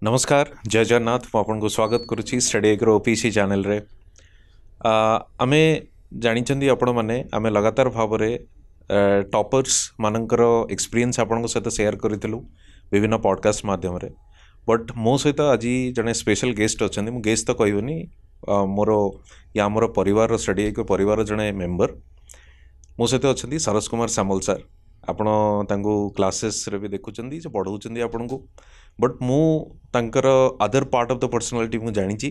नमस्कार जय जगन्नाथ मुझे स्वागत करुच्ची स्टडी एग्रो ओपीसी चैनल रे आमे जानी आपण मैंने आमे लगातार भाव में टॉपर्स मानकर एक्सपीरियंस आपण सहित शेयर करूँ विभिन्न पॉडकास्ट माध्यम रे बट मो सहित आज जड़े स्पेशल गेस्ट अच्छा मु गेस्ट तो कहबनी मोर या मोर परिवार स्टडी एग्रो परिवार जड़े मेंबर मो सहित अच्छा सरस कुमार सामल सर आपण क्लासेस रे भी देखुं पढ़ाऊँ आपन को बट मु तांकर other part of the personality मु जानी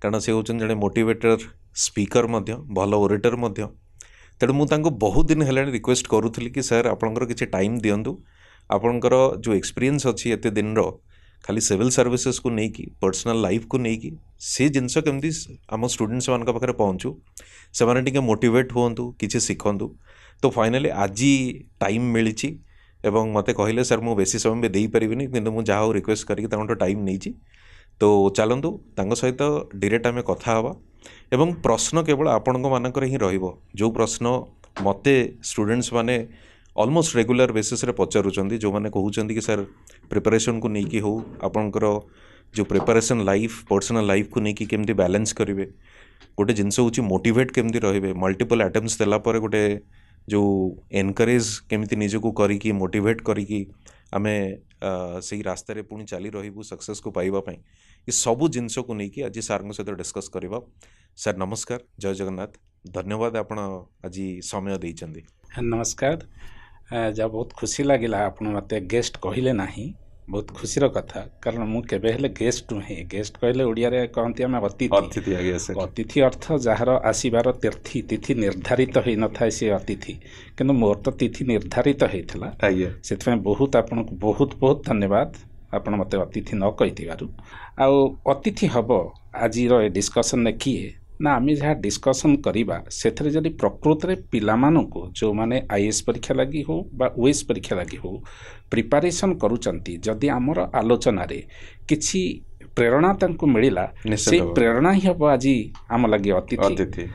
कारण से होचन जड़े मोटिवेटर स्पीकर भल ओरेटर तेणु मुझे बहुत दिन है रिक्वेस्ट करूली कि सर आपंकर किसी टाइम दिंतु आपंकर जो एक्सपीरियंस अच्छी एत दिन खाली सिविल सर्विसेज को लेकिन पर्सनल लाइफ को लेकिन से जिनस केमती आम स्टूडेंट्स मान पाखे पहुँचू से मैंने मोटिवेट हूँ किसी शिखु तो फाइनाली आज टाइम मिली एवं मते कहले सर मु बेसी समय में दे पारिबिनी किंतु मु जहाँ रिक्वेस्ट करके टाइम नहीं तो चलतु सहित डायरेक्ट आम कथा हवा एवं प्रश्न केवल आपण मानकर ही रहिबो जो प्रश्न मते स्टूडेंट्स माने ऑलमोस्ट रेगुलर बेसिस रे पचारुचंदी जो माने कहउचंदी कि सर प्रिपरेशन को नहीं हो आपनकर जो प्रिपरेशन लाइफ पर्सनल लाइफ को नहीं केमती बैलेंस करेंगे गोटे जिनस हूँ मोटिवेट केमती रहिबे मल्टीपल अटेम्प्ट्स देला परे गोटे जो एनकरेज केमिति निजको करिकी मोटिवेट करिकी आमे से रास्ता रे पुणी चली रहिबु सक्सेस को पाइबा पई ये सबू जिनस को लेकिन आज सार सहित डिस्कस करबा सर नमस्कार जय जगन्नाथ धन्यवाद आपण आज समय देइचंदी नमस्कार जा बहुत खुशी लगिला आपण मते गेस्ट कहिले नाही बहुत खुशी कथा कारण मु केबे हेले गेस्ट नुहे गेस्ट कहले ओडिया रे कहंती हम अतिथि अर्थ जार आसीबार तिथि निर्धारित होई न थाए से अतिथि किंतु मोर तो तिथि निर्धारित होइथला सेतमे बहुत आपन को बहुत बहुत धन्यवाद आपण मते अतिथि न कहिथिबारु आ अतिथि हबो आज रो डिस्कशन ने किए ना आम जहाँ डिस्कसन करवा से जदि प्रकृत में पिलामानंकु जो माने आईएएस परीक्षा लगी हो बा ओएस परीक्षा लगी हो प्रिपरेशन करूचंती जदि आमर आलोचना रे किछि प्रेरणा तांकु मिलिला से प्रेरणा ही हम आज आम लगी अतिथि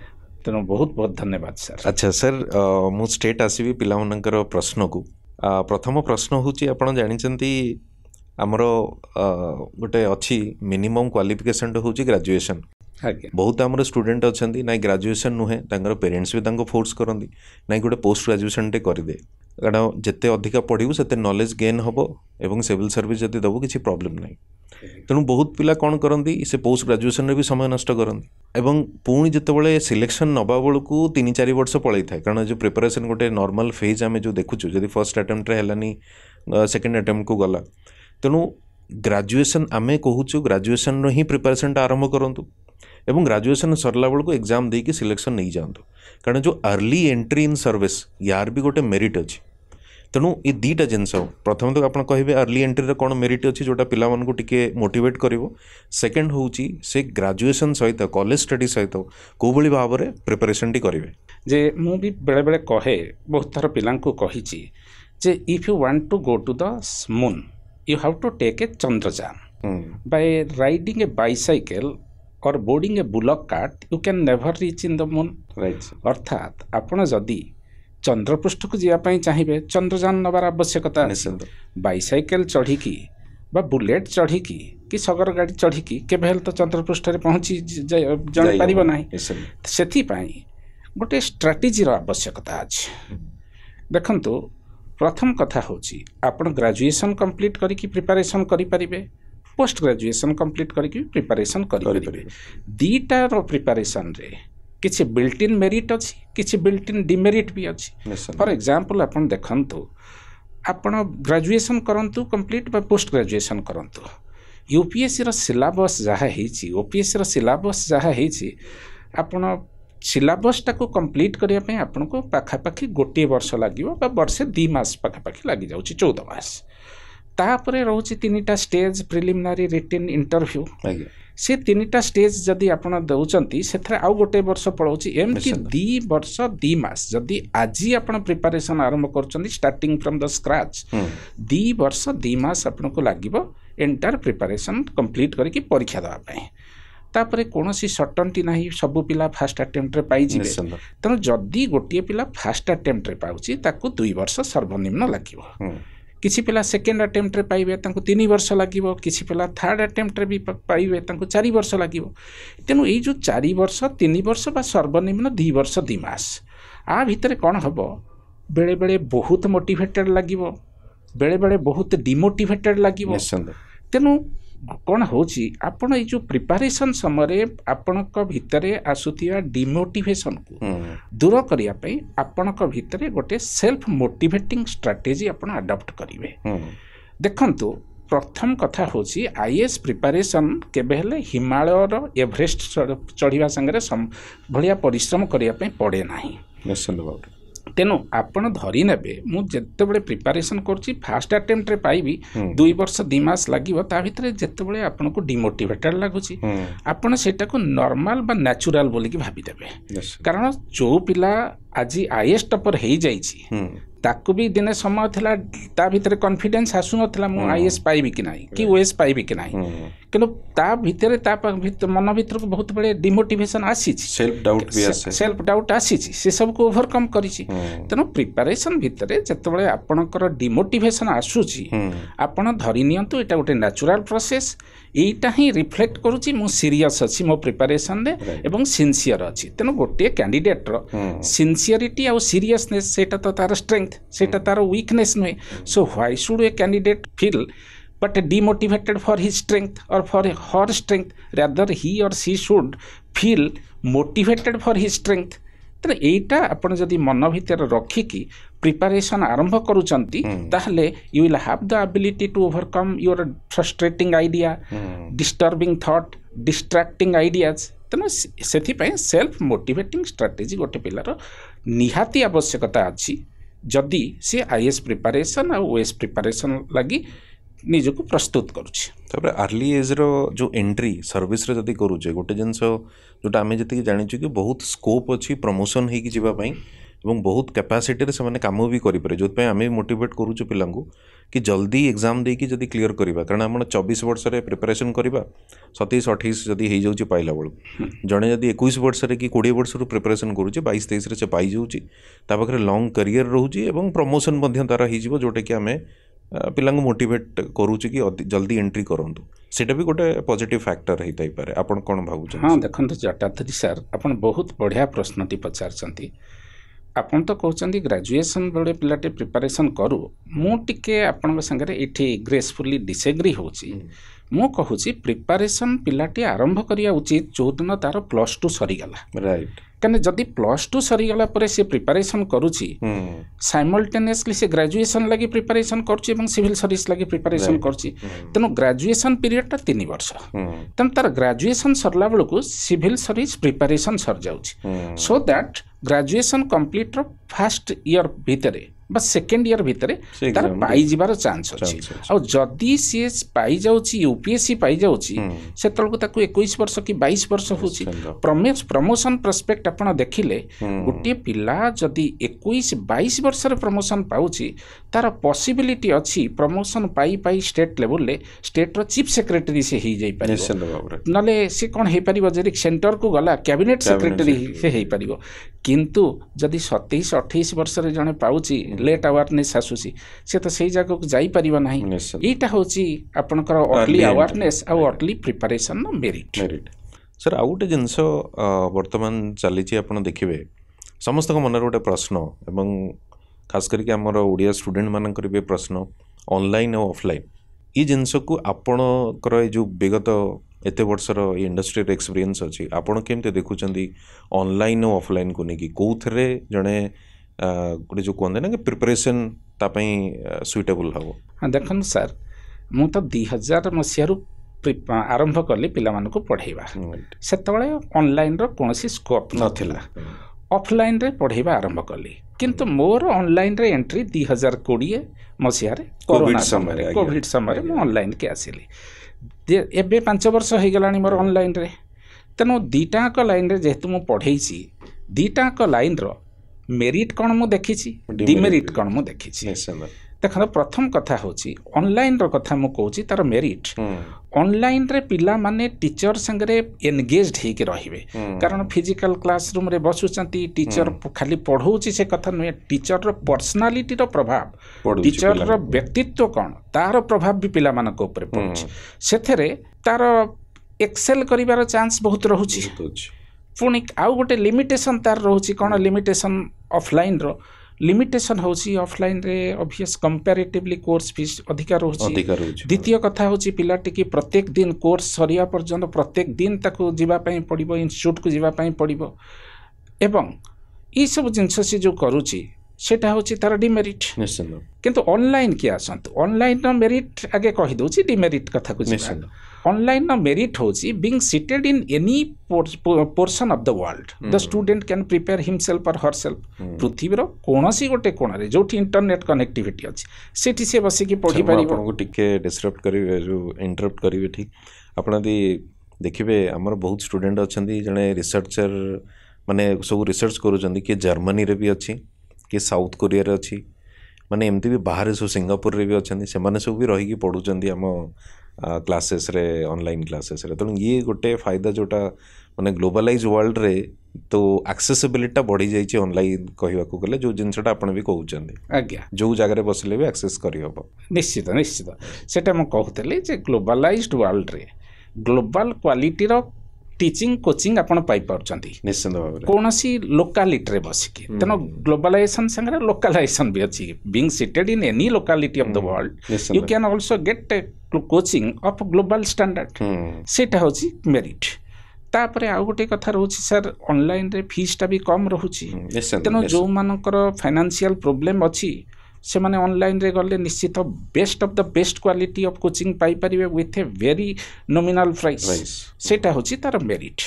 तेणु बहुत बहुत धन्यवाद सर। अच्छा सर मु स्टेट आसबि पिलामानंकर प्रश्न को प्रथम प्रश्न होची आपण जानिचंती आमर गोटे अच्छी मिनिमम क्वालिफिकेशन होची ग्रेजुएशन बहुत आम स्टूडेंट अच्छा ना ग्रेजुएशन नुहे पेरेंट्स भी फोर्स करती ना गोटे पोस्ट ग्रेजुएशन टे करदे कारण जिते अधिका पढ़ू से नॉलेज गेन हम और सिविल सर्विस जब दबू किसी प्रॉब्लम ना तेणु बहुत पिला कौन करती से पोस्ट ग्रेजुएशन रे भी समय नष्ट करती एवं पुणी जिते सिलेक्शन नवा बेलू 3-4 वर्ष पलि था कारण जो प्रिपरेशन गोटे नॉर्मल फेज आम जो देखुचु जब फर्स्ट अटेम्प्ट हेलानी सेकेंड अटेम्प्ट को गला तेणु ग्रेजुएशन आम कहूँ ग्रेजुएशन ही प्रिपरेशन आरंभ करूँ एवं ग्रेजुएशन सरला बेलू को एग्जाम देकी सिलेक्शन नहीं जातु कारण जो अर्ली एंट्री इन सर्विस यार भी गोटे मेरिट अच्छी तेणु ये दीटा जिनस प्रथम तो आप कहे अर्ली एंट्री रे कौन मेरिट अच्छी जोटा पिला मानकु टिके मोटिवेट करिवो सेकेंड होउची से ग्रेजुएशन सहित कॉलेज स्टडी सहित को भली भाव में प्रिपरेशन टी करिवे जे मु भी बेले बेले कहे बहुत थर पिलांकु कहिची जे if you want to go to the moon you have to take a Chandrayaan by riding a bicycle or boarding a bullock cart you can never reach in the moon right अर्थात आपण जदि चंद्रपृष्ठ को जावाई चाहिए चंद्रयान नवार आवश्यकता bicycle चढ़ी बा bullet चढ़ी कि सगर गाड़ी चढ़ी केवल तो चंद्रपृष्ठ रे पहुँची जान पारिबो नाही सेथिपाई गोटे स्ट्राटेजी रो आवश्यकता अछि देखंतु प्रथम कथा होची आपण ग्रेजुएशन कंप्लीट करिकि प्रिपरेशन करि परिबे पोस्ट ग्रेजुएशन कंप्लीट करके प्रिपरेशन करें दीटा रो प्रिपरेशन रे किछि बिल्ट इन मेरिट अच्छी किछि बिल्ट इन डिमेरिट भी अच्छी फॉर एग्जांपल आपण देखंतु आपण ग्रेजुएशन करंतु कंप्लीट बा पोस्ट ग्रेजुएशन करंतु यूपीएससी रो सिलेबस जहा हेछि ओपीएससी रो सिलेबस जहा हेछि आपण सिलेबस टाको कंप्लीट करिया पे आपण को पाखा पाखी गोटे वर्ष लागिवो बा वर्षे 2 मास पाखा पाखी लागि जाउछि 14 मास तापरे रोचे 3टा स्टेज प्रिलिमिनारी रिटन इंटरव्यू से 3टा स्टेज जदि आपण दउचंती सेथरे आउ गोटे वर्ष पळौची एमती 2 वर्ष 2 मास जदि आजी आपण प्रिपरेशन आरंभ करचंती स्टार्टिंग फ्रॉम द स्क्रैच 2 वर्ष 2 मास आपण को लागिवो एंटायर प्रिपरेशन कंप्लीट करके परीक्षा दवा पय तापरे कोनोसी सर्टेनिटी नाही सब पिला फर्स्ट अटेम्प्ट रे पाई जिवे तेणु जदि गोटे पिला फर्स्ट अटेम्प्ट रे पाउची ताकू 2 वर्ष सर्वनिम्न लागिवो किसी पिला सेकेंड अटेम्प्ट रे पाइबे तांको 3 वर्ष लागिवो किसी पिला थर्ड अटेम्प्ट रे भी पाइबे तांको 4 वर्ष लागिवो तेणु ये जो 4 वर्ष 3 वर्ष बा सर्वनिम्न 2 वर्ष 2 मास आ भितर कौन हम बेले बेले बहुत मोटिवेटेड लागिवो बेले बेले बहुत डिमोटिवेटेड लागिवो तेणु कौन होची आपण ये जो प्रिपरेशन समय आपणक भितरे आसुथिया डिमोटिवेशन को दूर करिया पई आपणक भितरे गोटे सेल्फ मोटिवेटिंग स्ट्रेटेजी आपण अडॉप्ट करिवे देखंतु प्रथम कथा होची आईएएस प्रिपरेशन केबे हेले हिमालय रो एवरेस्ट चढ़िवा संगे भलिया परिश्रम करिया पई पड़े नाही निश्चित भाव तेणु आपण धरी नेबे मु जत्ते बळे प्रिपरेशन करछि फास्ट अटेम्प्ट रे पाइबी 2 वर्ष 2 मास लागिवो ता भितरे जत्ते बळे आपण को डिमोटिवेटेड लागुछि आपण सेटा को नॉर्मल बा नेचुरल बोली कि भाबी देबे कारण जो पिला आज आईएएस टॉपर हेई जाइछि ताकू भी दिने समय थिला ता भितरे कॉन्फिडेंस आसु नथिला मु आईएएस पाइबी कि नाही कि ओएस पाइबी कि नाही किंतु ता भितरे ता मन भितर को बहुत बड़े डिमोटिवेशन आसी सेल्फ डाउट आसी से सब को ओवरकम करिछि तेनो प्रिपरेशन भितरे जतबळे आपणकर डिमोटिवेशन आसुछि आपण धरि नियंतु एटा गोटे नेचुरल प्रोसेस एटा ही रिफ्लेक्ट करूछि मु सीरियस अछि मो प्रिपरेशन रे एवं सिंसियर अछि तेनो गोटे कैंडिडेट रो सिंसियरिटी और सीरियसनेस सेटा तो तार स्ट्रेंथ सेटा तार वीकनेस नुहे so why should a candidate feel but demotivated for his strength or for her strength rather he or she should feel motivated for his strength तेरे एटा आपण जदि मन भितर रखिकी प्रिपरेशन आरंभ करूचंती ताहले you will have the ability to overcome your frustrating idea disturbing thought distracting ideas तेणु से सेल्फ मोटिवेटिंग स्ट्रेटेजी गोटे पिलार निहाती आवश्यकता अच्छी जदि से आईएएस प्रिपरेशन और ओएस प्रिपरेशन लगी निजको प्रस्तुत करुचे अर्ली एज रो जो एंट्री सर्विस रे जदि करूचे गोटे जिनस जोटा आम जी जानी कि बहुत स्कोप अच्छी प्रमोशन होगी जावाई एवं बहुत कैपेसिटी से काम भी करें जो आम मोटिवेट करूँ पिलांको कि जल्दी एग्जाम देकी जदि क्लीयर करवा कारण आम 24 वर्ष प्रिपरेशन करवा 27-28 जदि हो जाऊँ पाइला बेलू जड़े जदि 21 वर्ष कि 20 वर्ष प्रिपरेशन करुचे 22-23 से पाई जाऊँगी लॉन्ग करियर रोचे और प्रमोशन तार हो जोटा कि आम पिला मोटिवेट करूँ कि जल्दी एंट्री करूँ सेटा भी गोटे पॉजिटिव फैक्टर होता ही पारे आपण कौन भावुं हाँ देखो जटाधरी सर आपन बहुत बढ़िया प्रश्नटी पचारचंती आपन तो कहते ग्रेजुएशन बेले पिलाटे प्रिपरेशन करू मु टिके आपन संगे ये ग्रेसफुली डिसएग्री होची मु कहूची प्रिपरेशन पिलाटे आरंभ करिया उचित जो दिन तार +2 सरीगला राइट कने जदि +2 सरीगला परे से प्रिपरेशन करूची साइमल्टेनियसली से ग्रेजुएशन लगी प्रिपरेशन करची एवं सिविल सर्विस लगी प्रिपरेशन करची तेनो ग्रेजुएशन पीरियड टा 3 वर्ष तम तार ग्रेजुएशन सरला बेलको सिविल सर्विस प्रिपरेशन सर जाउची सो दैट ग्रेजुएशन कंप्लीट रो फर्स्ट ईयर भितरे बस सेकेंड ईयर भितरे तार पाई जिबार चांस अछि आ जदि सी पाई जाउची यूपीएससी पाई जाउची सेतलको ताकू 21 वर्ष कि 22 वर्ष होची प्रमोशन प्रोस्पेक्ट आपण देखिले गोटे पिला जदि 21-22 वर्ष रे प्रमोशन पाउची तार पॉसिबिलिटी अछि प्रमोशन पाई पाई स्टेट लेवल ले स्टेट रो चीफ सेक्रेटरी से ही जाई परिबो नले से कोन हे परिबो जे सेंटर को गला कैबिनेट सेक्रेटरी से हे परिबो किंतु जदि 27-28 वर्ष रे जने पाउची लेट अवेयरनेस आसुची से तो सही जगह को जाई परिबा नाही एटा होची आपनकर अर्ली अवेयरनेस आ early preparation no merit sir आउ गोटे जिनस वर्तमान चली आपन देखिबे समस्त मन गोटे प्रश्न एवं खास करके आमर ओडिया स्टूडेंट मानकर भी प्रश्न ऑनलाइन और ऑफलाइन ये जिनस को आपणकर जो विगत एत वर्षर इंडस्ट्री एक्सपीरियंस अच्छी आपड़ केमती देखुं ऑनलाइन और ऑफलाइन को लेकिन कौथे जड़े गोटे जो कहते ना कि प्रिपरेशन तापाई सुइटेबल हम हाँ देखो सर मु तो 2000 मसीह आरंभ कली पिला मानक पढ़ेवा सेतबेले ऑनलाइन रो कोनोसी स्कोप नथिला ऑफलाइन रे पढ़ेवा आरंभ कली किंतु मोर ऑनलाइन रे एंट्री 2020 मसीह रे कोविड समय मु ऑनलाइन के आसिली एबे 5 वर्ष हो गलानी मोर ऑनलाइन रे तेनो दीटाक लाइन रे जेहेतु मु पढ़ेइछि दीटाक लाइन रो मेरिट कौन मु देखी डिमेरिट कौन मु देखी देखो प्रथम कथा होची ऑनलाइन रो कथा मु कहूची तार मेरिट ऑनलाइन रे पिला माने टीचर संगरे एंगेज्ड हे के रहिबे कारण फिजिकल क्लासरूम रे बसुचंती टीचर खाली पढ़ौची से कथा नुहे टीचर रो पर्सनालिटी रो प्रभाव टीचर रो व्यक्तित्व कोन तार प्रभाव भी पिला मानक ऊपर पड़ुची सेथरे तार एक्सेल करिवार चांस बहुत रहूची पुणी आउ गोटे लिमिटेशन तार रहूची कोन लिमिटेशन ऑफलाइन रो लिमिटेशन होची ऑफलाइन रे ऑब्वियस कंपैरेटिवली कोर्स फीस अधिका रहूची द्वितीय कथा होची पिलाटी की प्रत्येक दिन कोर्स सरिया पर्यंत प्रत्येक दिन ताको जीवा पई पड़िबो इंस्टीट्यूट को जीवा पई पड़िबो एवं ई सब जिंस से जो करूची सेटा होची तार डिमेरिट निश्चित किंतु ऑनलाइन के आसंत ऑनलाइन नो मेरिट आगे कहि दोची डिमेरिट कथा को निश्चित ऑनलाइन नो मेरिट होची being seated in any portion of the world the student can prepare himself और हरसेल्फ पृथ्वी रो कोनोसी गोटे कोणारे जोठी इंटरनेट कनेक्टिविटी अछि सेठी से बसी की पढ़ी परिबो आपन को टिके डिस्टर्ब करिवे जो इंटरप्ट करिवे ठीक आपण दी देखिबे हमर बहुत स्टूडेंट अछंदी जने रिसर्चर माने सब रिसर्च करूचंदी कि जर्मनी रे भी अछि कि साउथ कोरिया रे अछि माने एमती भी बाहर सब सिंगापुर रे भी अछंदी से माने सब भी रही की पढुचंदी हम क्लासेस रे ऑनलाइन क्लासेस रे तो ये गोटे फायदा जोटा माने ग्लोबलाइज वर्ल्ड रे तो एक्सेसिबिलिटी बढ़ी जाइए ऑनलाइन कहवा को गले जो जिनसटा आपण भी कहउचंदी आज्ञा जो जगह रे बसले भी एक्सेस करि हबो निश्चित निश्चित सेटा म कहतले जे ग्लोबलाइज्ड वर्ल्ड रे ग्लोबल क्वालिटी रो टीचिंग कोचिंग आपण पाई पारचंती निश्चित भाव रे कोनसी लोकालिटी रे बसिकी तनो ग्लोबलाइजेशन संगे लोकलाइजेशन भी अछि being seated in any locality of the world you can also get coaching of global standard सेटा होची मेरिट तापरे आ गोटे कथा रहउची सर ऑनलाइन रे फीस टा भी कम रहउची तनो जो मानकर फाइनेंशियल प्रॉब्लम अछि से माने ऑनलाइन रे गले निश्चित best of the best quality of coaching पाई परिबे with a very nominal price सेटा होची तार मेरिट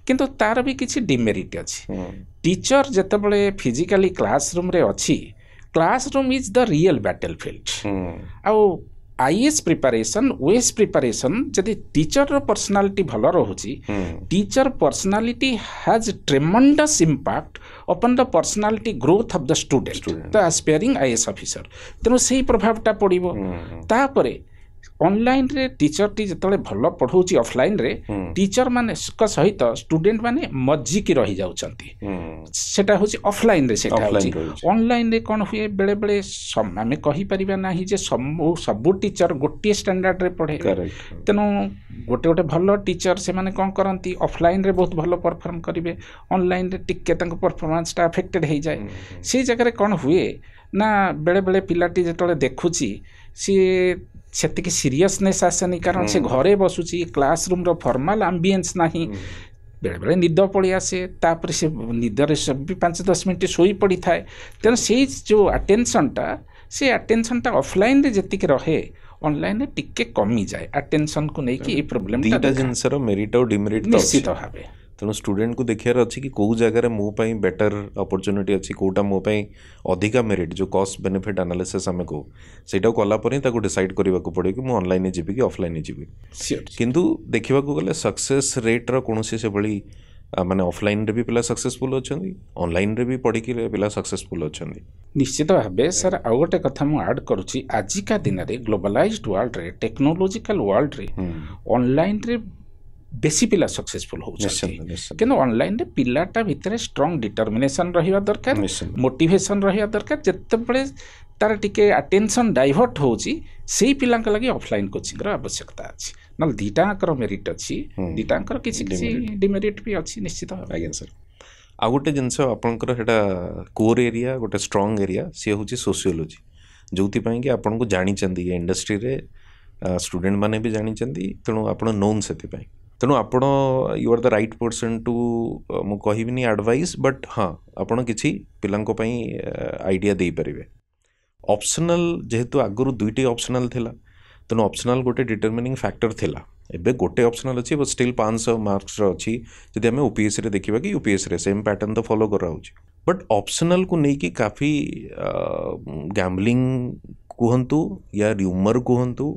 किंतु तार भी किछि डिमेरिट अछि टीचर जते बळे फिजिकली क्लासरूम रे अछि classroom is the real battlefield आ आईएएस प्रिपरेशन ओएस प्रिपरेशन जदि टीचर रो पर्सनालिटी भलो रहउची teacher personality has tremendous impact upon the personality growth of the student the aspiring IAS officer तेनो सही प्रभावटा पड़िबो तापरे ऑनलाइन रे टीचर टी जतले भलो पढौची ऑफलाइन रे टीचर माने का सहित स्टूडेंट माने मज्जी की रही जाउचंती सेटा होची ऑफलाइन रे सेटा होची ऑनलाइन रे कोन हुए बेले बेले हमें कहि परिबा नाही जे सब टीचर गोटे स्टैंडर्ड रे पढे तेनो गोटे गोटे भलो टीचर से माने कोन करंती ऑफलाइन रे बहुत भलो परफॉर्म करिवे ऑनलाइन रे टिके तंक परफॉर्मेंस ता अफेक्टेड हे जाय से जगह रे कोन हुए ना बेले बेले पिलाटी जतले देखुची सी सेतिक सीरियसनेस आसेनी कारण से घरे बसुची क्लासरूम रो फॉर्मल एम्बियंस नाही बेले बेले निद पड़ी आसे तापर से निदरे सब भी 5-10 मिनट सोई पड़ी थाए तेन से जो अटेंशन टा ऑफलाइन रे जतिक रहे ऑनलाइन रे टिके कमी जाए अटेंशन को नहीं कि ए प्रॉब्लम दीटा जिनसर मेरिट और डिमेरिट निश्चित भाबे तेणु स्टूडेंट को देखियार अच्छी कि कौ जगह मो पाई बेटर अपॉर्चुनिटी अच्छी कोटा मो पाई अधिका मेरिट जो कॉस्ट बेनिफिट एनालिसिस आम कहू सेटा कलापर ही डिसाइड करने को पड़े कि मुझे ऑनलाइन जीवी कि ऑफलाइन जीवी किंतु देखा गले सक्सेस रेट कौन से भाई माने ऑफलाइन रे भी पिला सक्सेसफुल अछंदी ऑनलाइन रे भी पढ़ी कि पिला सक्सेसफुल अछंदी निश्चित भाबे सर आ गोटे कथा मु ऐड करूची आजिका दिन रे ग्लोबलाइज्ड वर्ल्ड रे टेक्नोलॉजिकल वर्ल्ड रे ऑनलाइन रे बेसी पिला सक्सेसफुल होउछंती किंतु ऑनलाइन रे पिलाटा भितरे स्ट्रांग डिटरमिनेशन रहिबा दरकार मोटिवेशन रहिबा दरकार जत्ते बळे तार टिके अटेंशन डाइवर्ट होउची सेही पिलांक लागि ऑफलाइन कोचिंग रो आवश्यकता अछि नल दीटांकर मेरिट अछि दीटांकर किछि डिमेरिट भी अछि निश्चित आज्ञा सर आ गोटे जिनस आपनकर हेटा कोर एरिया गोटे स्ट्रांग एरिया से होची सोशियोलॉजी जोथि पई कि आपन को जानि चंदी इंडस्ट्री रे स्टूडेंट माने भी जानि चंदी तेणु आपन नोन सेति पई तेणु आपण you are the right person to मु कहबिनी एडवाइस बट हाँ आपण किछि पिलांको पई आइडिया दे परिबे ऑप्शनल जेहेतु आगुरु दुईटी ऑप्शनल थिला तेणु ऑप्शनल गोटे डिटरमिनिंग फैक्टर थिला एबे गोटे ऑप्शनल अछि बट स्टिल 500 मार्क्स रो अछि जदि हमें यूपीएससी रे देखिबा कि यूपीएससी रे सेम पैटर्न तो फॉलो कर रहा अछि बट ऑप्शनल को नहीं कि काफी गैम्बलिंग कहंतु या र्यूमर कहंतु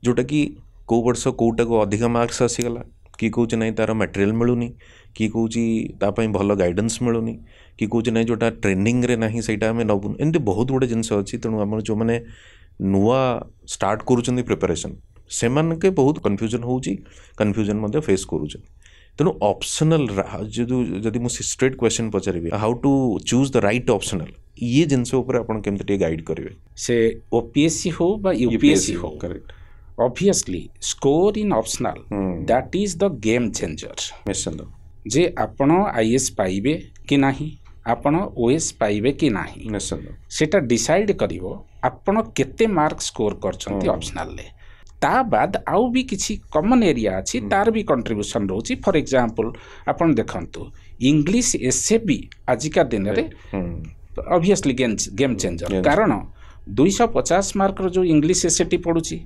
जोटा कि को वर्ष कोटा को अधिक मार्क्स आसीगला कि कौच ना तार मटेरियल मिलूनी कि कौच भल गाइडेंस मिलूनी कि कौच ना जोटा ट्रेनिंग रे नहीं सहीटा आम नबुन एमती बहुत गुड़े जिनस अच्छी तेणु आम जो मैंने नुआ स्टार्ट करुँच प्रिपरेशन से मानके बहुत कन्फ्यूजन होची कन्फ्यूजन फेस करुँच तेणु ऑप्शनल जदि मुझे स्ट्रेट क्वेश्चन पचारि how to choose the right optional ये जिनस आपन केमती गाइड करेंगे से ओपीएससी हो बा यूपीएससी हो correct obviously score in optional that is the game changer निश्चित जे आपण आईएएस पाइबे कि नाही आपण ओएस पाइबे कि नाही निश्चित सेटा डिसाइड करिवो आपण केते मार्क स्कोर करछंती ऑप्शनल ले ता बाद आउ भी किसी कॉमन एरिया अच्छी तार भी कंट्रीब्यूशन रोची फॉर एग्जांपल आपण देखंतु इंग्लिश एसए भी आजिका दिन रे ऑब्वियसली गेम चेंजर कारण 250 मार्क जो इंग्लिश एसएटी पड़ुची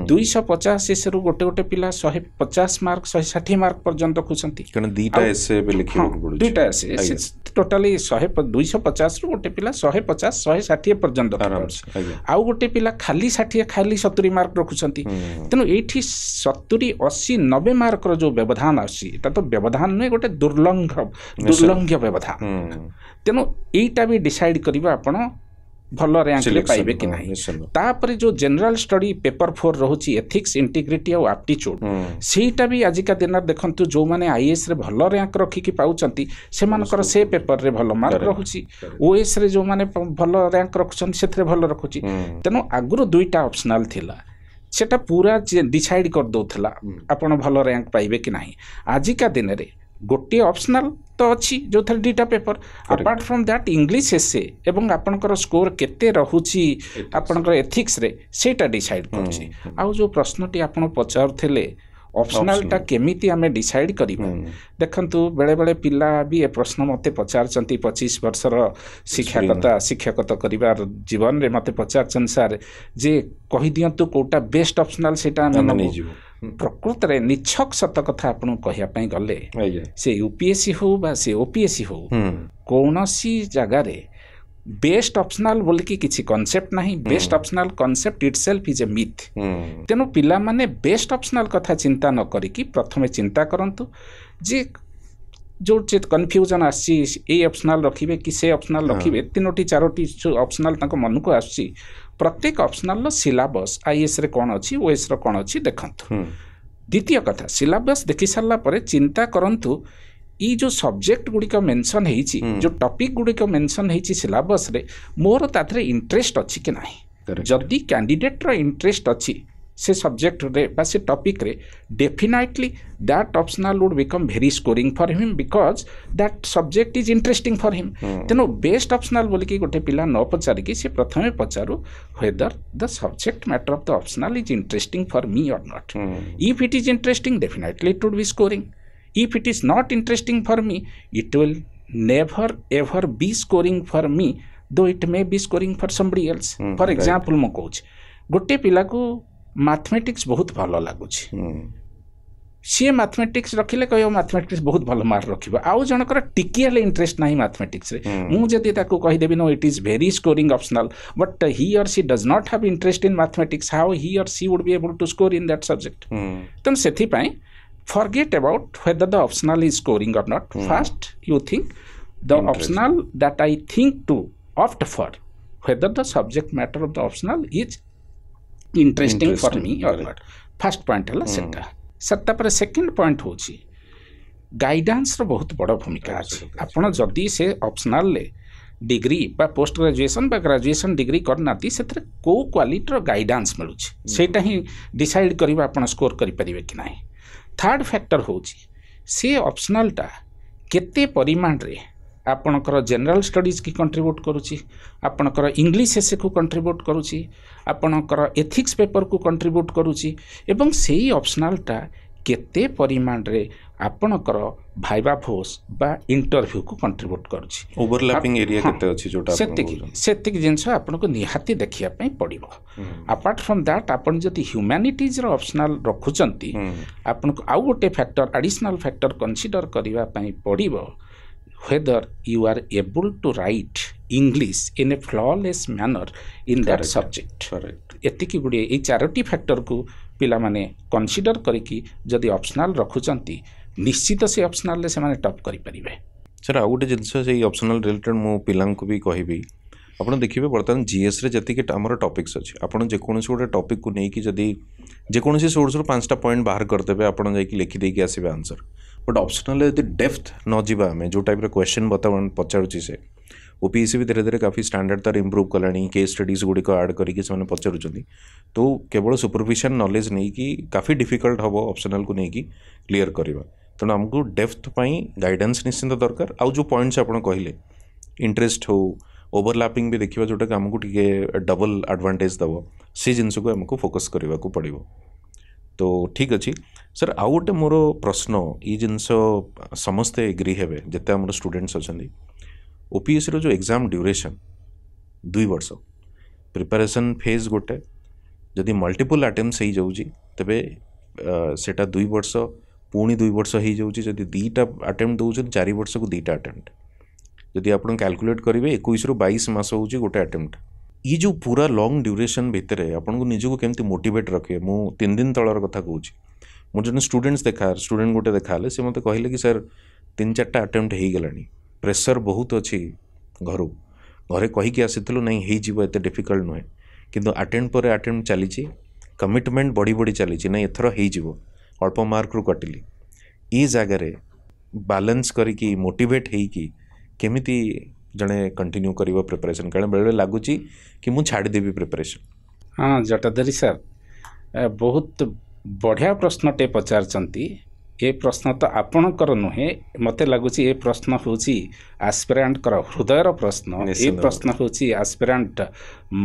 250 एसए गोटे गोटे पिला 150 मार्क 160 मार्क पर्यंत खुचंती कारण दीटा एसए बे लिखिबो पड़ुची दुईटा एसए टोटली 250 रु गोटे पिला 150 160 पर्यंत आउ गोटे पिला खाली 60 खाली 70 मार्क रखुचंती तेनु एठी 70 80 90 मार्क रो जो व्यवधान आसी एटा तो व्यवधान नै गोटे दुर्लंघ्य व्यवधान तेनु एटा भी डिसाइड करिबा आपण भल रैंक ले पाइबे कि नहीं तापरे जो जनरल स्टडी पेपर 4 रहुची एथिक्स इंटीग्रिटी और एप्टीट्यूड सेटा भी आजिका दिन देखंतु जो माने आईएएस रे भल रैंक रखी कि पाउचंती से मानकर से पेपर रे भल मार्क रहुची ओएस रे जो माने भल रैंक रखुचंती सेथरे भल रखुची तेनो आगुरो दुईटा ऑप्शनल थिला सेटा पूरा डिसाइड कर दोथला आपण भल रैंक पाइबे कि नहीं आजिका दिन रे गोटे ऑप्शनल तो अच्छी जो थे दुईटा paper apart from that English essay एवं आपनकर स्कोर केते रहुची आपनकर एथिक्स रे सेटा डिसाइड करछि आउ जो प्रश्नटी आपण पचारथिले ऑप्शनल टा केमिति आमे डिसाइड करिबा देखंतु बेले बेले पिला भी ए प्रश्न मते पचारचंती 25 वर्षर शिक्षकता करिबार जीवन रे मते पचारचन सर जे कहि दियंतु कोटा बेस्ट ऑप्शनल सेटा आमे नै जीवो प्रकृत रे निछक सत कथा आपण कहिया पई गले से यूपीएससी हो बा से ओपीएससी हो कोनोसी जगह रे बेस्ट ऑप्शनल बोल कि किसी कॉन्सेप्ट नहीं best optional concept itself is a myth तेनु पिला माने बेस्ट ऑप्शनल कथा चिंता न करी कि प्रथमे चिंता करंतु जे जो कन्फ्यूजन आसी ए ऑप्शनल रखिबे कि से ऑप्शनल रखिबे तीनोटी चारोटी जो ऑप्शनल ताको मन को आसी प्रत्येक ऑप्शनल सिलेबस आईएएस रे कोन अछि ओएस रे कोन अछि देखंतु द्वितीय कथा सिलेबस देखि सारला परे चिंता करंतु ई जो सब्जेक्ट गुड़िक मेंशन हेची जो टॉपिक गुड़िक मेंशन हेची सिलेबस रे मोर ताथरे इंटरेस्ट अछि कि नाही जदी कैंडिडेट रो इंटरेस्ट अछि से सब्जेक्ट रे बा से टॉपिक रे definitely that optional would become very scoring for him because that subject is interesting for him तेनो बेस्ट ऑप्शनल बोली कि गोटे पिला न पचारि कि से प्रथमे पचारु whether the subject matter of the optional is interesting for me or not if it is interesting definitely it would be scoring if it is not interesting for me it will never ever be scoring for me though it may be scoring for somebody else for example mo coach गोटे पिला को mathematics बहुत भल लागुच सी mathematics रखिले कहियो mathematics बहुत भल mark रखिबो आउ जनकर टिकियाले interest नाही मैथमेटिक्स रे मु जदी ताको कहि देबी no it is very scoring optional but he or she does not have interest in mathematics how he or she would be able to score in that subject तन सेथि पई forget about whether the optional is scoring or not. First, you think the optional that I think to opt for, whether the subject matter of the optional is interesting for me or not. First point है सेटा सेटा पर second point होची guidance रो बहुत बड़ा भूमिका अछि आपण जदी से ऑप्शनल ले डिग्री बा पोस्ट ग्रेजुएशन बा ग्रेजुएशन डिग्री करनाती सेथरे को क्वालिटी रो गाइडेंस मिलुची सेटा ही डिसाइड करबा आपण स्कोर करि परिबे कि नाही थर्ड फैक्टर होची से ऑप्शनल टा केते परिमाण रे आपणकर जनरल स्टडीज की कंट्रीब्यूट करूची आपणकर इंग्लिश एसे को कंट्रीब्यूट करूची आपणकर एथिक्स पेपर को कंट्रीब्यूट करूची एवं सेही ऑप्शनल टा केते परिमाण रे आपणकर भाइबा फोर्स बा इंटरव्यू को कंट्रीब्यूट करूची ओवरलैपिंग एरिया केते अछि जोटा सेतिक जिंस आपनको निहाती देखिया पई पड़िबो अपार्ट फ्रॉम दैट आपण जति ह्यूमैनिटीज रो ऑप्शनल रखुचंती आपनको आउ गोटे फैक्टर एडिशनल फैक्टर कंसीडर करिवा पई पड़िबो whether you are able to write English in a flawless manner in that subject. एतिकी गुड़े ये चारोटी फैक्टर को पिला माने कन्सिडर करिकी जदि ऑप्शनल रखुचंती निश्चित से ऑप्शनल से माने टॉप करि परिबे। सर आउ गोटे जिनस से ऑप्शनल रिलेटेड मो पिलां को भी कहबी आपन देखिए बर्तमान जीएस रे जति आमर टॉपिक्स अच्छे आपन जेकोसी गोटे टॉपिक को लेकिन जदि जेकोसी सोर्स रू 5टा पॉइंट बाहर करदेवे आपन जाइए लिखिदेकी आसबे आंसर बट ऑप्शनल यदि डेप्थ न जावा आम जो टाइप क्वेश्चन बर्तमान पचारुची से ओपीएससी भी धीरे धीरे काफ़ी स्टैंडर्ड तार इम्प्रूव कलानी केस स्टडीज गुड़िक आड करके से पचारुंट तो केवल सुपरफिशियल नॉलेज नहीं कि काफ़ी डिफिकल्ट हम ऑप्शनल को लेकिन क्लीयर करवा तेणु आमको डेप्थ गाइडेंस निश्चिंत दरकार आउ जो पॉइंट्स आप कहले इंटरेस्ट हो ओवरलैपिंग भी देखा जोटा कि आमको टे डबल एडवांटेज दब से जिनस को आमको फोकस करने को पड़ो तो ठीक अच्छे सर आउ गोटे मोर प्रश्न ये जिनस समस्ते एग्री हे जिते आम स्टूडेंट्स अच्छा ओपीएससी जो एग्जाम ड्यूरेशन 2 वर्ष प्रिपरेशन फेज गोटे जदि मल्टीपल अटेम्प्ट्स हो जाऊँगी तेबे सेटा 2 वर्ष पुणी 2 वर्ष हो जाऊँगी जदि 2टा अटेम्प्ट दौरान 4 वर्ष को 2टा अटेम्प्ट जदि आप कैलकुलेट करेंगे 21 ରୁ 22 मास हूँ गोटे अटेम्प्ट ये जो पूरा लॉन्ग ड्यूरेशन भितर आपको निजक केमती मोटिवेट रखे मु 3 दिन तलर कथा कहूँ मुझे जो स्टूडेंट्स देखा स्टूडेंट गोटे देखा से मत कहले कि सर 3-4टा अटेम्प्ट हो गलानी प्रेसर बहुत अच्छी घर घरे कहीकि आसीलु नहीं हो एत डिफिकल्ट नुहे किंतु अटेम्प्ट पर अटेम्प्ट चली कमिटमेंट बढ़ी बढ़ी चली नहीं एथर हो अल्प मार्क रू कटिली ये जगार बैलेंस करी मोटिवेट होइकी केमिति जड़े कंटिन्यू करिवो प्रिपरेशन कारण बेले लगुच कि मुझे छाड़देवी प्रिपरेशन। हाँ जटाधरी सर बहुत बढ़िया प्रश्नटे पचारचंती ये प्रश्न तो आपणकर नुहे मते लगुच ये प्रश्न हूँ आस्पिरेंट हृदयर प्रश्न ये प्रश्न हूँ आस्पिरेंट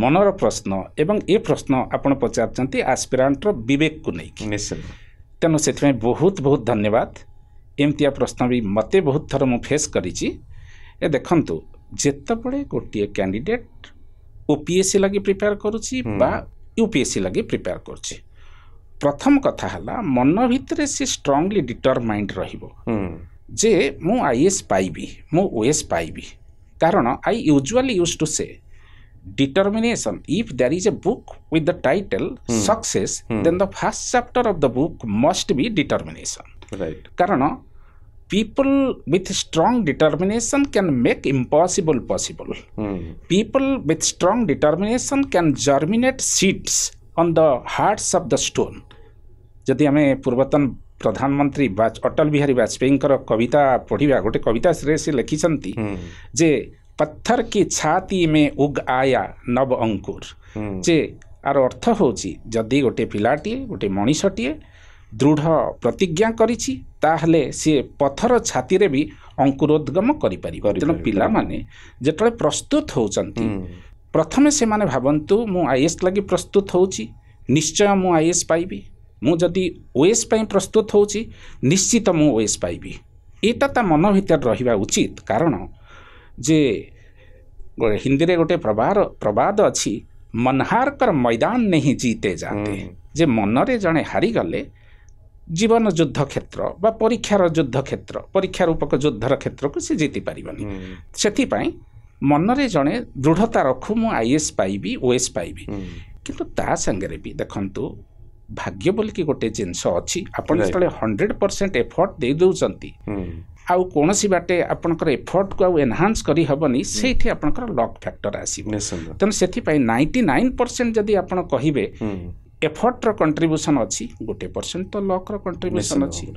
मनर प्रश्न एवं ये प्रश्न आपन पचारचंती आस्पिरेंट विवेक को नहीं तेणु से बहुत बहुत धन्यवाद एमतिया प्रश्न भी मते बहुत थर मु फेस करिछि ए देखंतु जेतबळे गोटे कैंडिडेट ओपीएससी लगी प्रिपेयर करुछि बा यूपीएससी लगी प्रिपेयर करुछि प्रथम कथा हला मन भितर से स्ट्रांगली डिटरमाइंड रहिबो जे मु आईएएस पाइबी मु ओएस पाइबी कारण आई यूजुअली यूज्ड टू से determination if there is a book with the title success then the first chapter of the book must be determination right karan people with strong determination can make impossible possible people with strong determination can germinate seeds on the hearts of the stone जदि आमे पूर्वतन प्रधानमंत्री अटल बिहारी वाजपेयी कविता पढ़िबा गोटे कविता से लिखिसंती जे पत्थर की छाती में उग आया नव अंकुर जे आर अर्थ होची जदि गोटे पिलाटी गोटे मनीषटीए दृढ़ प्रतिज्ञा करिछि ताहले सी पत्थर छाती रे भी अंकुरोद्गम करि परिबो तेनो पिला माने जेतले प्रस्तुत होचंती प्रथमे से माने भाबंतु मु आईएएस लगी प्रस्तुत होची निश्चय मु आईएएस पाइबी मु जदि ओएस पई प्रस्तुत होची निश्चित मु ओएस पाइबी एटा ता मन भितर रहिबा उचित कारण जे हिंदी रे गोटे प्रवाद अच्छी मनहार कर मैदान नहीं जीते जाते जे मनरे जड़े हारी गले जीवन युद्ध क्षेत्र बा परीक्षार युद्ध क्षेत्र परीक्षा रूपक युद्धर क्षेत्र को सी जीति पारिबनी सेति पई मनरे जड़े दृढ़ता रखु मु आईएएस पाइबी ओएस पाइबी किंतु ता संगे भी देखंतु भाग्य बोल कि गोटे जिनस अच्छी आपण जतले 100% एफर्ट दे दउचंती आउ कोनसी बाटे आपनकर एफर्ट को आउ एनहांस करी हबनी सेठी आपनकर लक फैक्टर आसीबो तन सेठी पई 99% जदी आपण कहिबे एफर्ट रो कंट्रीब्यूशन अछि गोटे परसेंट तो लक रो कंट्रीब्यूशन अछि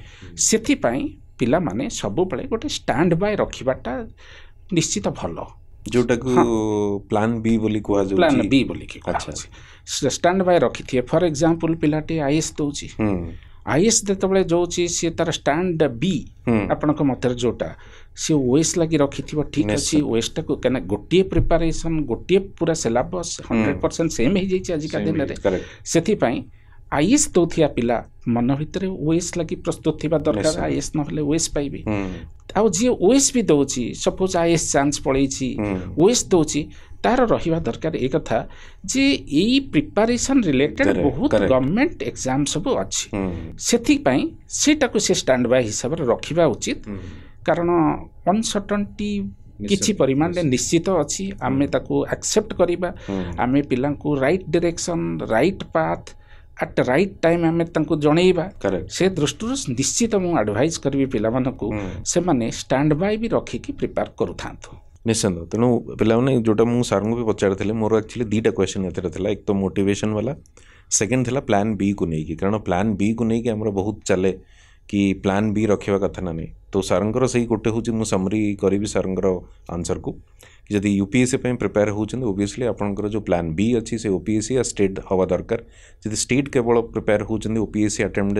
सेठी पई पिला माने सब बळे गोटे स्टैंड बाय रखिबाटा निश्चित भलो जोटा को प्लान बी बोली कुआ जो प्लान बी बोली कि अच्छा स्टैंड बाय रखि थिए for example पिलाटी IAS Dochi IAS जेतबळे जोची से तार स्टैंड बी आपनक मतर जोटा से ओएस लगी रखि थिबो ठीक अछि ओएस टा को कने गोटिए प्रिपरेशन गोटिए पूरा सिलेबस 100% सेम हे जाई आज का दिन रे सेथि पई आईएएस दोथिया पिला मन भितरे ओएस लगी प्रस्तुत थिबा दरकार आईएएस न होले ओएस पाइबे आ जी ओएस भी दोची सपोज आईएएस चांस पड़ेछि ओएस दोची तार रहिबा दरकार एक कथा जे एई प्रिपरेशन रिलेटेड बहुत गवर्नमेंट एग्जाम सब अछि सेथि पई सेटा को से स्टैंड बाय हिसाब रे रखिबा उचित कारण अनसर्टेनिटी किछि परिमाण रे निश्चित अछि आमे ताको एक्सेप्ट करिबा आमे पिला को right direction right path at right time आमे तांको जणैबा करेक्ट से दृष्टि निश्चित मु एडवाइस करबी पिला मानकू से माने स्टैंड बाय भी रखी कि प्रिपेयर करू थांतो निश्चित तेणु पिलाने जोटा मुझे सार को भी पचारि मोर एक्चुअली दुईटा क्वेश्चन एथर एक तो मोटिवेशन वाला सेकेंड थिला प्लान बी को लेकिन कारण प्लान बी को लेकिन आमर बहुत चले कि प्लान बी रखा कथा ना नहीं तो सारंकर से गोटे हूँ मुझे समरी करी सारंकर आंसर को कि जदि यूपीएससी प्रिपेयर होती ओबियसली आपंकर जो प्लान बी अच्छी से ओपीएससी या स्टेट हवा दरकार जदि स्टेट केवल प्रिपेयर होती ओपीएससी अटेम्प्ट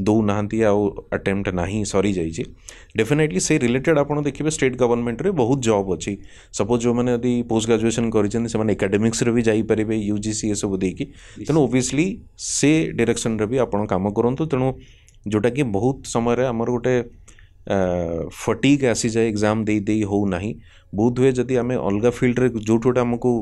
दौना अटेम्प्ट ना सरी जाइए डेफिनेटली से रिलेटेड आप देखिए स्टेट गवर्नमेंट रे बहुत जॉब अच्छी सपोज जो मैंने यदि पोस्ट ग्रेजुएशन कर एकेडमिक्स रे भी जापरेंगे यूजीसी ये सब देखिए तेणु ओबियसली से डायरेक्शन रे भी आप काम करूँ तेणु जोटा कि बहुत समय आमर गोटे फटीक आसी जाए एग्जाम दे दे हो ना बहुत हुए जदि आम अलग फिल्ड रे जो गोटे आमको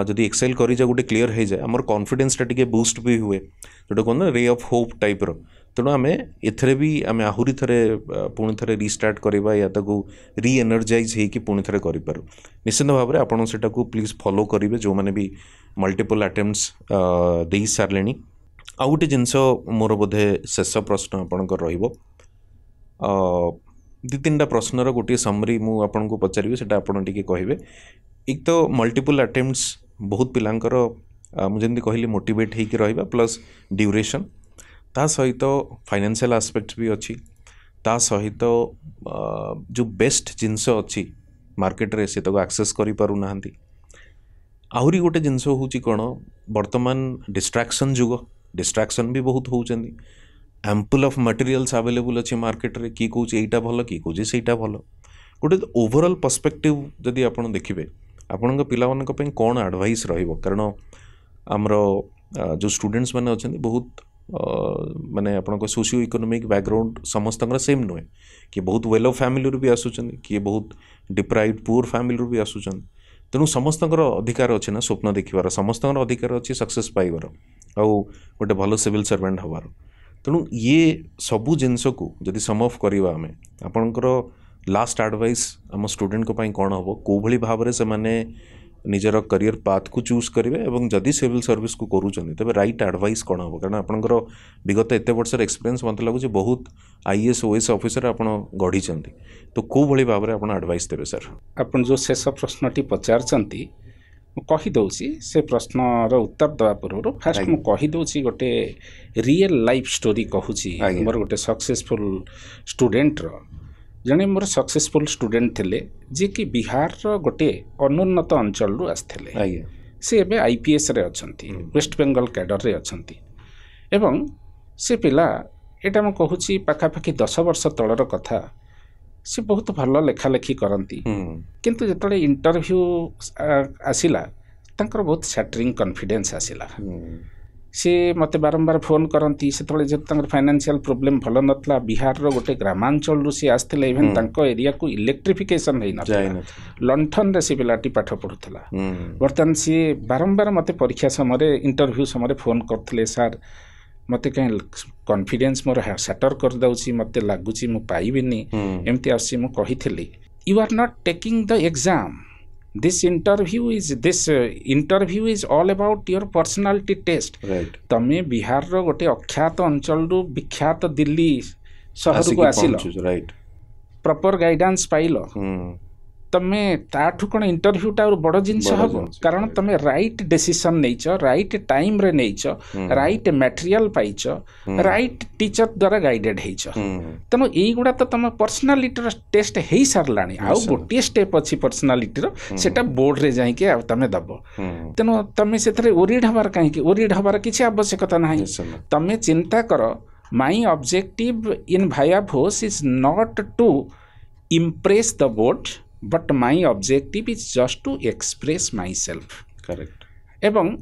जदि एक्सेल कर गोटे क्लीयर हो जाए आमर कॉन्फिडेंस टे बूस्ट भी हुए जोटा कहना रे ऑफ होप टाइप रो तेणु आम एथरे भी आम आहरी थे पुणी थे रिस्टार्ट करवा या ताको री एनर्जाइज होगी पुणी थे करूँ निश्चित भाव में आपड़ से प्लीज फॉलो करेंगे जो मैंने भी मल्टीपल अटेम्प्ट्स दे सारे आ गोटे जिनस मोर बोधे शेष प्रश्न आपणकर दी तीन प्रश्नर गोटे समरी मुझे को पचारि से कहे एक तो मल्टीपल अटेम्प्ट्स बहुत पिलांकर मुझे कहली मोटिवेट होकर रहा प्लस ड्यूरेशन ता सहित फाइनेंशियल आस्पेक्ट भी अच्छी ता सहित जो बेस्ट जिनस अच्छी मार्केट रे से तो एक्सेस करि पारु नाहंती आहरी गोटे जिनस होची कोन वर्तमान डिस्ट्रैक्शन जुग डिस्ट्रैक्शन भी बहुत होउचंदी एम्पल ऑफ मटेरियल्स अवेलेबल अच्छी मार्केट रे की कहूँ एटा भल की कहूँ सेटा भल गोटे ओवरऑल पर्सपेक्टिव जदि आप देखिए आपण पिला कौन एडवाइस रहिबो कारण आमर जो स्टूडेंट्स मैंने अच्छा बहुत माने आपण सोशियो इकोनॉमिक बैकग्राउंड समस्त सेम नुहे कि बहुत वेल ऑफ फैमिली भी आसुचन किए बहुत डिप्राइव्ड पुअर फैमिली भी आसुचन तेणु समस्त अधिकार अच्छे ना स्वप्न देखिबार समस्त अधिकार अच्छी सक्सेस पाइबार आउ गोटे भल सिविल सर्वेंट हबार तेणु ये सबू जिनस को जदि सम अफ करवा आम आपणकर लास्ट एडवाइस आम स्टूडेंट को कौन हम कौ भली भाव से माने निजर करियर पाथ को चूज करेंगे और जदि सिविल सर्विस को करूँ तेज राइट एडवाइस कौन हम कारण आपंकर विगत एत वर्षर एक्सपीरियंस मत लगुच बहुत आईएएस ओएस ऑफिसर आप गढ़ी तो कौ भली भाव में आप एडवाइस देवे सर आप जो शेष प्रश्नटी पचारचंती कहीदे से प्रश्नर उत्तर देवा पूर्व फास्ट मुझे कहीदे गोटे रियल लाइफ स्टोरी कहूँ मोर गोटे सक्सेसफुल स्टूडेंट जड़े मोर सक्सेसफुल स्टूडेंट थे जी कि बिहार गोटे अनुन्नत अंचल रू आसते से एबे आईपीएस रे अछंती वेस्ट बेंगल कैडर रे अछंती एवं से पिला एटा मैं कहूँ पाखापाखि 10 वर्ष तलर कथा से बहुत भल लेखालेखी करती किंतु जिते इंटरव्यू आसिला तांकर बहुत सैटरिंग कॉन्फिडेंस आसिला सी मत बारंबार फोन करती से फाइनेंशियल प्रोब्लेम भल नथला बिहार रो गोटे ग्रामांचल सी आसते इवेन तांको एरिया को इलेक्ट्रिफिकेशन है न लंठन रे से पिलाटी पाठ पढ़ुला बर्तमान सी बारंबार मत परीक्षा समय इंटरव्यू समय फोन करते सर मत कहीं कॉन्फिडेंस मोर सैटर कर दउची मत लगुच मु पाइबिनी एमती आसी मु कहिथिली you are not taking the exam this interview is all about your personality test तमे बिहार रो गोटे अख्यात अंचल रु विख्यात दिल्ली शहर को आसिल प्रॉपर गाइडेंस पाइल तमे ताठू कौन इंटरव्यूटा बड़ जिनस हम कारण तमे राइट डिसीजन नहींच राइट टाइम रे नहींच राइट मटेरियल पाइच राइट टीचर द्वारा गाइडेड होइच तेणु यहीगुड़ा तो तुम पर्सनालिटी टेस्ट हो सारा आउ गोटे स्टेप अच्छी पर्सनालिटी सेटा बोर्ड रे जाइके तमे दब तेणु तमे से ओरिड हबार कहीं ओरिड हबार किसी आवश्यकता ना तमे चिंता कर माई ऑब्जेक्टिव इन भाया भोस is not to impress the board but my objective is just to express myself correct एवं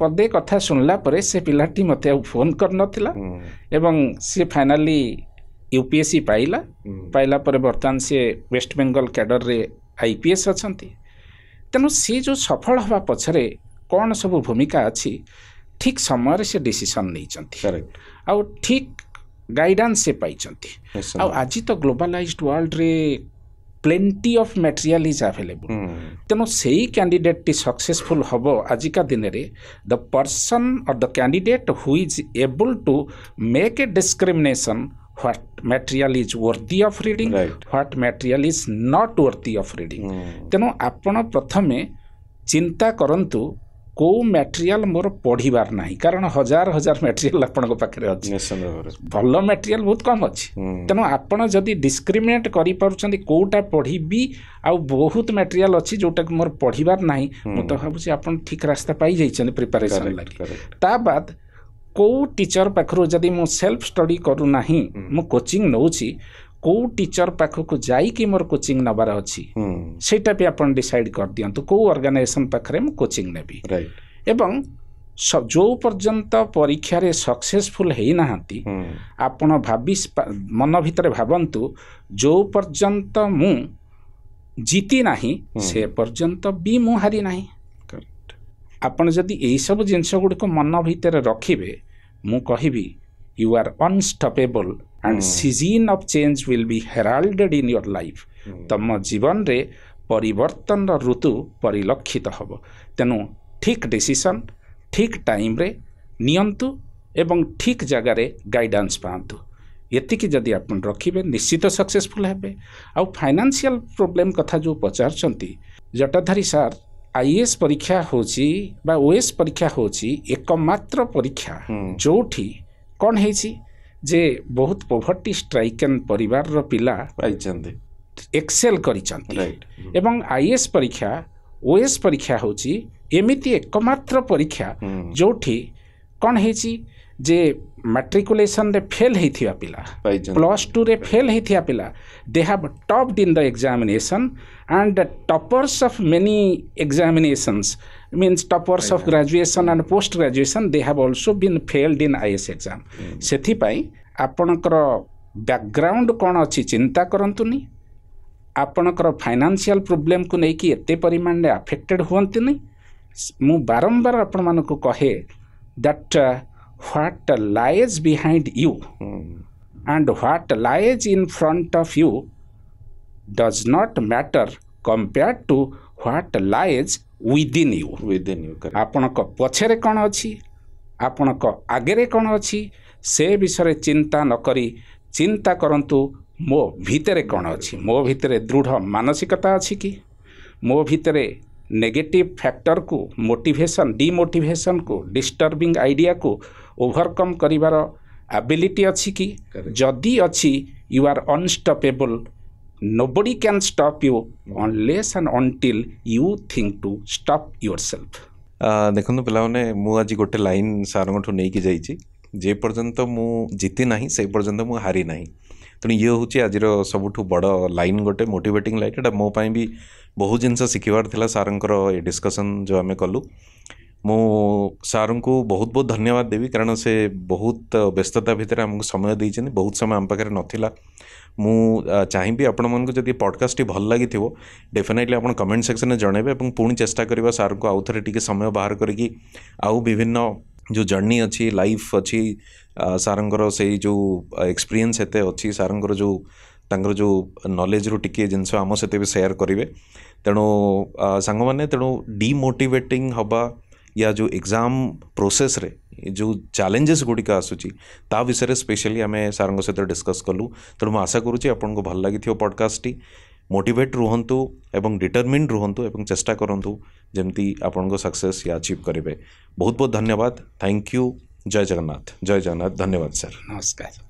पदे कथा सुनला परे से पिलाटी मत फोन कर नथिला एवं से फाइनाली यूपीएससी पाइला पर बर्तमान से वेस्ट बेंगल कैडर रे आईपीएस अछंती तेणु सी जो सफल हवा पछरे कौन सब भूमिका अच्छी ठीक समय से डिसीजन नहीं आउ ठीक गाइडेंस से पाई आज तो ग्लोबलाइज्ड वर्ल्ड रे plenty of material is available. ତେଣୁ ସେଇ କ୍ୟାଣ୍ଡିଡେଟ୍ଟି ସକ୍ସେସଫୁଲ୍ ହେବ ଆଜିକା ଦିନରେ the person or the candidate who is able to make a discrimination what material is worthy of reading, what material is not worthy of reading. ତେଣୁ ଆପଣ ପ୍ରଥମେ ଚିନ୍ତା କରନ୍ତୁ କୋଉ ମ୍ୟାଟେରିଆଲ ମୋର ପଢ଼ିବାର ନାହିଁ, କାରଣ ହଜାର ହଜାର ମ୍ୟାଟେରିଆଲ ଆପଣଙ୍କ ପାଖରେ ଅଛି, ଭଲ ମ୍ୟାଟେରିଆଲ ବହୁତ କମ୍ ଅଛି। ତେଣୁ ଆପଣ ଯଦି ଡିସ୍କ୍ରିମିନେଟ୍ କରିପାରୁଛନ୍ତି କୋଉଟା ପଢ଼ିବି ଆଉ ବହୁତ ମ୍ୟାଟେରିଆଲ ଅଛି ଯୋଉଟାକୁ ମୋର ପଢ଼ିବାର ନାହିଁ, ମୁଁ ତ ଭାବୁଛି ଆପଣ ଠିକ୍ ରାସ୍ତା ପାଇଯାଇଛନ୍ତି ପ୍ରିପାରେସନ୍ ଲାଗି। ତା ବାଦ କୋଉ ଟିଚର ପାଖରୁ ଯଦି ମୁଁ ସେଲ୍ଫ ଷ୍ଟଡି କରୁନାହିଁ, ମୁଁ କୋଚିଂ ନେଉଛି, କୋଉ ଟିଚର ପାଖକୁ ଯାଇକି ମୋର କୋଚିଂ ନେବାର ଅଛି ସେଇଟା ବି ଆପଣ ଡିସାଇଡ୍ କରିଦିଅନ୍ତୁ କୋଉ ଅର୍ଗାନାଇଜେସନ ପାଖରେ ମୁଁ କୋଚିଂ ନେବି। ଏବଂ ଯୋଉ ପର୍ଯ୍ୟନ୍ତ ପରୀକ୍ଷାରେ ସକ୍ସେସଫୁଲ୍ ହେଇନାହାନ୍ତି ଆପଣ ମନ ଭିତରେ ଭାବନ୍ତୁ ଯୋଉ ପର୍ଯ୍ୟନ୍ତ ମୁଁ ଜିତି ନାହିଁ ସେ ପର୍ଯ୍ୟନ୍ତ ବି ମୁଁ ହାରି ନାହିଁ। ଆପଣ ଯଦି ଏଇସବୁ ଜିନିଷ ଗୁଡ଼ିକ ମନ ଭିତରେ ରଖିବେ ମୁଁ କହିବି you are unstoppable and season of change will be heralded in your life. ତମ ଜୀବନରେ ପରିବର୍ତ୍ତନର ଋତୁ ପରିଲକ୍ଷିତ ହେବ। ତେଣୁ ଠିକ୍ ଡିସିସନ୍ ଠିକ୍ ଟାଇମ୍ରେ ନିଅନ୍ତୁ ଏବଂ ଠିକ୍ ଜାଗାରେ ଗାଇଡାନ୍ସ ପାଆନ୍ତୁ। ଏତିକି ଯଦି ଆପଣ ରଖିବେ ନିଶ୍ଚିତ ସକ୍ସେସଫୁଲ୍ ହେବେ। ଆଉ ଫାଇନାନ୍ସିଆଲ ପ୍ରୋବ୍ଲେମ୍ କଥା ଯେଉଁ ପଚାରୁଛନ୍ତି ଜଟାଧାରୀ ସାର୍, ଆଇଏଏସ୍ ପରୀକ୍ଷା ହେଉଛି ବା ଓଏଏସ୍ ପରୀକ୍ଷା ହେଉଛି ଏକମାତ୍ର ପରୀକ୍ଷା ଯେଉଁଠି କ'ଣ ହେଇଛି ଯେ ବହୁତ ପୋଭର୍ଟି ଷ୍ଟ୍ରାଇକେନ୍ ପରିବାରର ପିଲା ଏକ୍ସେଲ୍ କରିଛନ୍ତି ଏବଂ ଆଇଏଏସ୍ ପରୀକ୍ଷା ଓଏଏସ୍ ପରୀକ୍ଷା ହେଉଛି ଏମିତି ଏକମାତ୍ର ପରୀକ୍ଷା ଯେଉଁଠି କ'ଣ ହେଇଛି ଯେ ମାଟ୍ରିକୁଲେସନରେ ଫେଲ୍ ହେଇଥିବା ପିଲା, +2ରେ ଫେଲ୍ ହେଇଥିବା ପିଲା, they have topped in the examination and the toppers of many examinations means toppers of graduation and post graduation they have also been failed in IAS exam. ସେଥିପାଇଁ ଆପଣଙ୍କର ବ୍ୟାକଗ୍ରାଉଣ୍ଡ କ'ଣ ଅଛି ଚିନ୍ତା କରନ୍ତୁନି, ଆପଣଙ୍କର ଫାଇନାନ୍ସିଆଲ ପ୍ରୋବ୍ଲେମକୁ ନେଇକି ଏତେ ପରିମାଣରେ ଆଫେକ୍ଟେଡ୍ ହୁଅନ୍ତୁନି। ମୁଁ ବାରମ୍ବାର ଆପଣମାନଙ୍କୁ କହେ that what lies behind you and what lies in front of you does not matter compared to what lies within you. ଆପଣଙ୍କ ପଛରେ କ'ଣ ଅଛି, ଆପଣଙ୍କ ଆଗରେ କ'ଣ ଅଛି ସେ ବିଷୟରେ ଚିନ୍ତା ନ କରି ଚିନ୍ତା କରନ୍ତୁ ମୋ ଭିତରେ କ'ଣ ଅଛି। ମୋ ଭିତରେ ଦୃଢ଼ ମାନସିକତା ଅଛି କି, ମୋ ଭିତରେ ନେଗେଟିଭ ଫ୍ୟାକ୍ଟରକୁ ମୋଟିଭେସନ୍ ଡିମୋଟିଭେସନ୍କୁ ଡିଷ୍ଟର୍ବିଂ ଆଇଡ଼ିଆକୁ ଓଭରକମ୍ କରିବାର ଆବିଲିଟି ଅଛି କି, ଯଦି ଅଛି you are unstoppable. Nobody can stop you unless and until you think to stop yourself. ଦେଖନ୍ତୁ ପିଲାମାନେ, ମୁଁ ଆଜି ଗୋଟେ ଲାଇନ୍ ସାର୍ଙ୍କଠୁ ନେଇକି ଯାଇଛି, ଯେ ପର୍ଯ୍ୟନ୍ତ ମୁଁ ଜିତି ନାହିଁ ସେ ପର୍ଯ୍ୟନ୍ତ ମୁଁ ହାରି ନାହିଁ। ତେଣୁ ଇଏ ହେଉଛି ଆଜିର ସବୁଠୁ ବଡ଼ ଲାଇନ୍, ଗୋଟେ ମୋଟିଭେଟିଂ ଲାଇନ୍। ଏଇଟା ମୋ ପାଇଁ ବି ବହୁତ ଜିନିଷ ଶିଖିବାର ଥିଲା ସାର୍ଙ୍କର ଏ ଡିସ୍କସନ୍ ଯେଉଁ ଆମେ କଲୁ। ମୁଁ ସାର୍ଙ୍କୁ ବହୁତ ବହୁତ ଧନ୍ୟବାଦ ଦେବି, କାରଣ ସେ ବହୁତ ବ୍ୟସ୍ତତା ଭିତରେ ଆମକୁ ସମୟ ଦେଇଛନ୍ତି, ବହୁତ ସମୟ ଆମ ପାଖରେ ନଥିଲା। ମୁଁ ଚାହିଁବି ଆପଣମାନଙ୍କୁ ଯଦି ପଡ଼କାଷ୍ଟଟି ଭଲ ଲାଗିଥିବ ଡେଫିନେଟଲି ଆପଣ କମେଣ୍ଟ ସେକ୍ସନରେ ଜଣାଇବେ ଏବଂ ପୁଣି ଚେଷ୍ଟା କରିବା ସାର୍ଙ୍କୁ ଆଉ ଥରେ ଟିକେ ସମୟ ବାହାର କରିକି ଆଉ ବିଭିନ୍ନ ଯେଉଁ ଜର୍ଣ୍ଣି ଅଛି, ଲାଇଫ୍ ଅଛି, ସାର୍ଙ୍କର ସେଇ ଯେଉଁ ଏକ୍ସପିରିଏନ୍ସ ଏତେ ଅଛି, ସାର୍ଙ୍କର ଯେଉଁ ତାଙ୍କର ଯେଉଁ ନଲେଜରୁ ଟିକେ ଜିନିଷ ଆମ ସହିତ ବି ସେୟାର କରିବେ। ତେଣୁ ସାଙ୍ଗମାନେ, ତେଣୁ ଡିମୋଟିଭେଟିଂ ହେବା या जो एग्जाम प्रोसेस रे जो चैलेंजेस गुड़िक आसूची ता विषय स्पेशली आम सार सहित डिस्कस कलु। तेणु आशा करुँच आपको भल लगी पॉडकास्ट मोटिवेट रुहतु एवं डिटरमिन्ड रुहतु एवं चेष्टा करूँ जमती आपन सक्सेस या अचीव करेंगे। बहुत बहुत धन्यवाद। Thank you. जय जगन्नाथ। जय जगन्नाथ। धन्यवाद सर। नमस्कार।